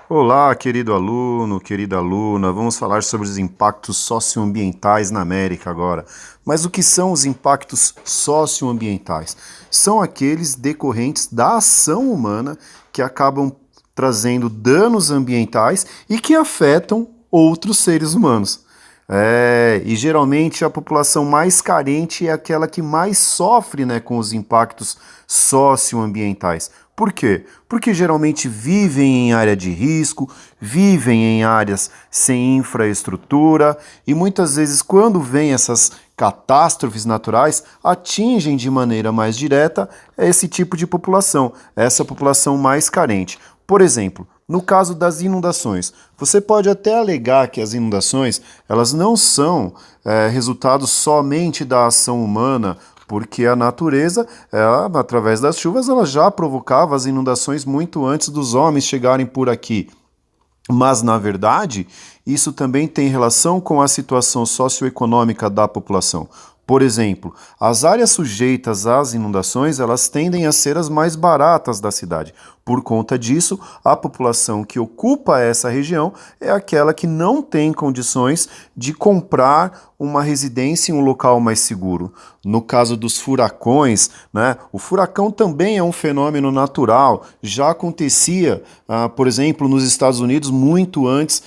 Olá, querido aluno, querida aluna. Vamos falar sobre os impactos socioambientais na América agora. Mas o que são os impactos socioambientais? São aqueles decorrentes da ação humana que acabam trazendo danos ambientais e que afetam outros seres humanos. E geralmente a população mais carente é aquela que mais sofre, né, com os impactos socioambientais. Por quê? Porque geralmente vivem em área de risco, vivem em áreas sem infraestrutura e muitas vezes, quando vêm essas catástrofes naturais, atingem de maneira mais direta esse tipo de população, essa população mais carente. Por exemplo, no caso das inundações, você pode até alegar que as inundações elas não são resultado somente da ação humana, porque a natureza, ela, através das chuvas, ela já provocava as inundações muito antes dos homens chegarem por aqui. Mas, na verdade, isso também tem relação com a situação socioeconômica da população. Por exemplo, as áreas sujeitas às inundações, elas tendem a ser as mais baratas da cidade. Por conta disso, a população que ocupa essa região é aquela que não tem condições de comprar uma residência em um local mais seguro. No caso dos furacões, né, o furacão também é um fenômeno natural, já acontecia, por exemplo, nos Estados Unidos muito antes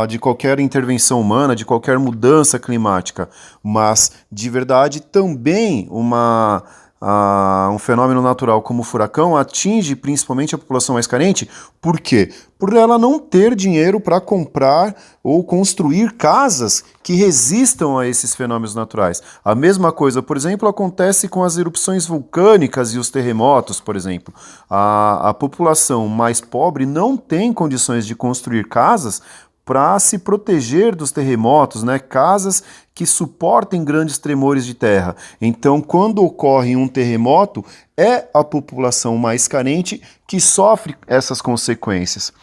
de qualquer intervenção humana, de qualquer mudança climática. Mas, de verdade, também um fenômeno natural como o furacão atinge principalmente a população mais carente. Por quê? Por ela não ter dinheiro para comprar ou construir casas que resistam a esses fenômenos naturais. A mesma coisa, por exemplo, acontece com as erupções vulcânicas e os terremotos, por exemplo. A população mais pobre não tem condições de construir casas para se proteger dos terremotos, né? Casas que suportem grandes tremores de terra. Então, quando ocorre um terremoto, é a população mais carente que sofre essas consequências.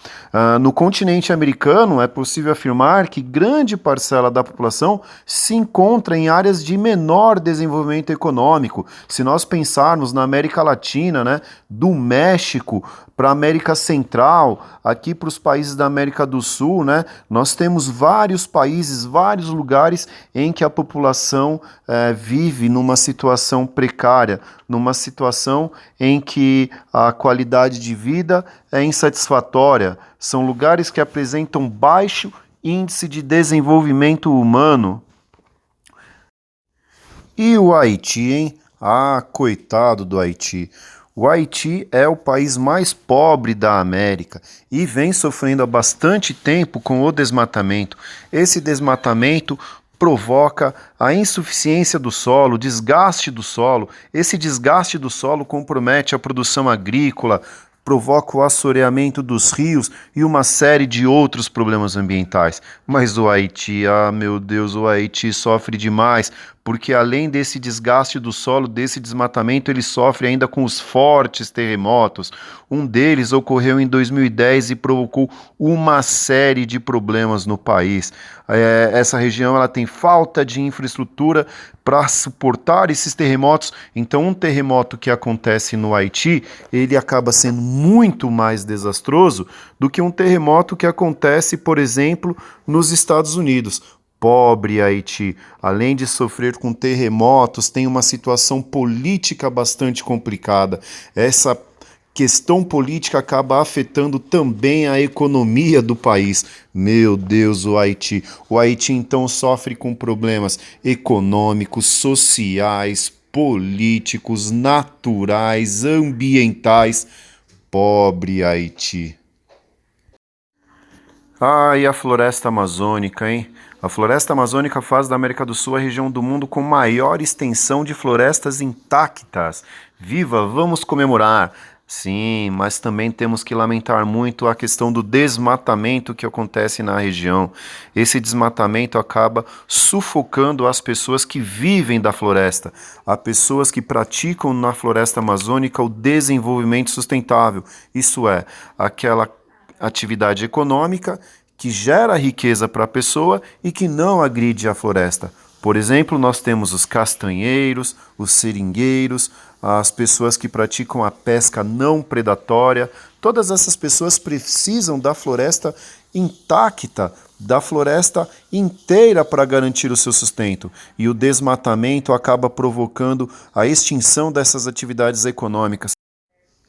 No continente americano, é possível afirmar que grande parcela da população se encontra em áreas de menor desenvolvimento econômico. Se nós pensarmos na América Latina, né, do México para a América Central, aqui para os países da América do Sul, né, nós temos vários países, vários lugares em que a população vive numa situação precária, numa situação em que a qualidade de vida é insatisfatória. São lugares que apresentam baixo índice de desenvolvimento humano. E o Haiti, hein? Ah, coitado do Haiti. O Haiti é o país mais pobre da América e vem sofrendo há bastante tempo com o desmatamento. Esse desmatamento provoca a insuficiência do solo, desgaste do solo. Esse desgaste do solo compromete a produção agrícola, provoca o assoreamento dos rios e uma série de outros problemas ambientais. Mas o Haiti, meu Deus, o Haiti sofre demais, porque além desse desgaste do solo, desse desmatamento, ele sofre ainda com os fortes terremotos. Um deles ocorreu em 2010 e provocou uma série de problemas no país. Essa região ela tem falta de infraestrutura para suportar esses terremotos. Então, um terremoto que acontece no Haiti, ele acaba sendo muito mais desastroso do que um terremoto que acontece, por exemplo, nos Estados Unidos. Pobre Haiti, além de sofrer com terremotos, tem uma situação política bastante complicada. Essa questão política acaba afetando também a economia do país. Meu Deus, o Haiti. O Haiti então sofre com problemas econômicos, sociais, políticos, naturais, ambientais. Pobre Haiti. E a floresta amazônica, hein? A floresta amazônica faz da América do Sul a região do mundo com maior extensão de florestas intactas. Viva, vamos comemorar! Sim, mas também temos que lamentar muito a questão do desmatamento que acontece na região. Esse desmatamento acaba sufocando as pessoas que vivem da floresta, as pessoas que praticam na floresta amazônica o desenvolvimento sustentável, isso é, aquela atividade econômica que gera riqueza para a pessoa e que não agride a floresta. Por exemplo, nós temos os castanheiros, os seringueiros, as pessoas que praticam a pesca não predatória. Todas essas pessoas precisam da floresta intacta, da floresta inteira para garantir o seu sustento. E o desmatamento acaba provocando a extinção dessas atividades econômicas.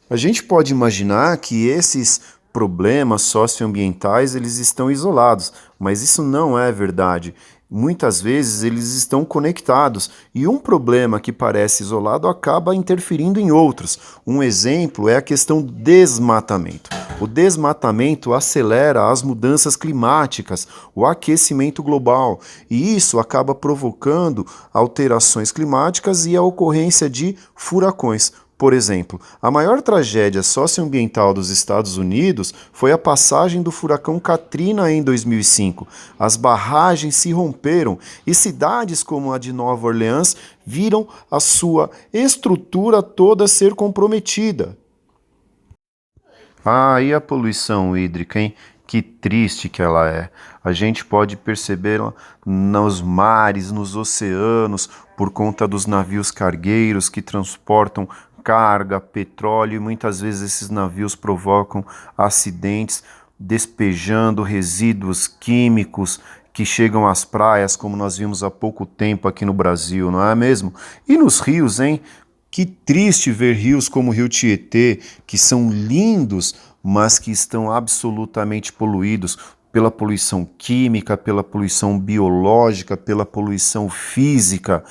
A gente pode imaginar que esses problemas socioambientais eles estão isolados, mas isso não é verdade. Muitas vezes eles estão conectados e um problema que parece isolado acaba interferindo em outros. Um exemplo é a questão do desmatamento. O desmatamento acelera as mudanças climáticas, o aquecimento global, e isso acaba provocando alterações climáticas e a ocorrência de furacões. Por exemplo, a maior tragédia socioambiental dos Estados Unidos foi a passagem do furacão Katrina em 2005. As barragens se romperam e cidades como a de Nova Orleans viram a sua estrutura toda ser comprometida. Ah, e a poluição hídrica, hein? Que triste que ela é. A gente pode percebê-la nos mares, nos oceanos, por conta dos navios cargueiros que transportam carga, petróleo, e muitas vezes esses navios provocam acidentes, despejando resíduos químicos que chegam às praias, como nós vimos há pouco tempo aqui no Brasil, não é mesmo? E nos rios, hein? Que triste ver rios como o Rio Tietê, que são lindos, mas que estão absolutamente poluídos pela poluição química, pela poluição biológica, pela poluição física.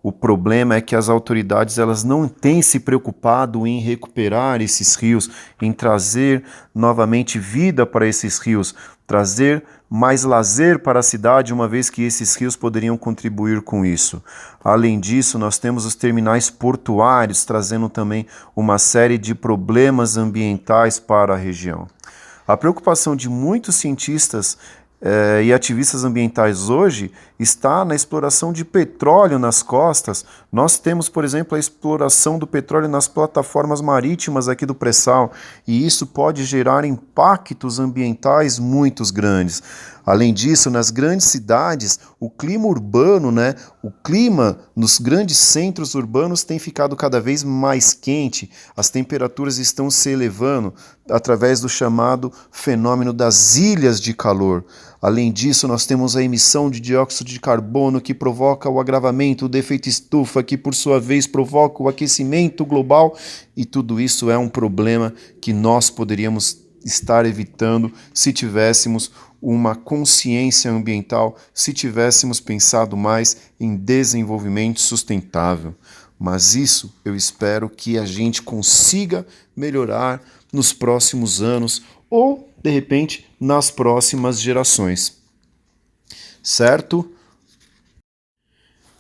O problema é que as autoridades elas não têm se preocupado em recuperar esses rios, em trazer novamente vida para esses rios, trazer mais lazer para a cidade, uma vez que esses rios poderiam contribuir com isso. Além disso, nós temos os terminais portuários, trazendo também uma série de problemas ambientais para a região. A preocupação de muitos cientistas e ativistas ambientais hoje está na exploração de petróleo nas costas. Nós temos, por exemplo, a exploração do petróleo nas plataformas marítimas aqui do pré-sal, e isso pode gerar impactos ambientais muito grandes. Além disso, nas grandes cidades, o clima urbano, o clima nos grandes centros urbanos tem ficado cada vez mais quente, as temperaturas estão se elevando através do chamado fenômeno das ilhas de calor. Além disso, nós temos a emissão de dióxido de carbono que provoca o agravamento do efeito estufa, que por sua vez provoca o aquecimento global, e tudo isso é um problema que nós poderíamos estar evitando se tivéssemos uma consciência ambiental, se tivéssemos pensado mais em desenvolvimento sustentável. Mas isso eu espero que a gente consiga melhorar nos próximos anos ou, de repente, nas próximas gerações. Certo?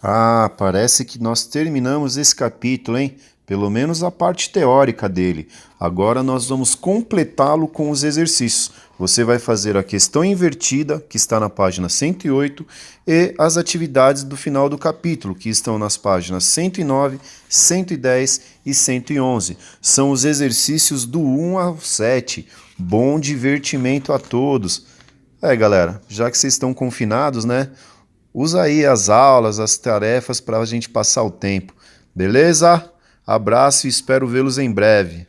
Ah, parece que nós terminamos esse capítulo, hein? Pelo menos a parte teórica dele. Agora nós vamos completá-lo com os exercícios. Você vai fazer a questão invertida, que está na página 108, e as atividades do final do capítulo, que estão nas páginas 109, 110 e 111. São os exercícios do 1 ao 7. Bom divertimento a todos. Galera, já que vocês estão confinados, usa aí as aulas, as tarefas para a gente passar o tempo. Beleza? Abraço e espero vê-los em breve.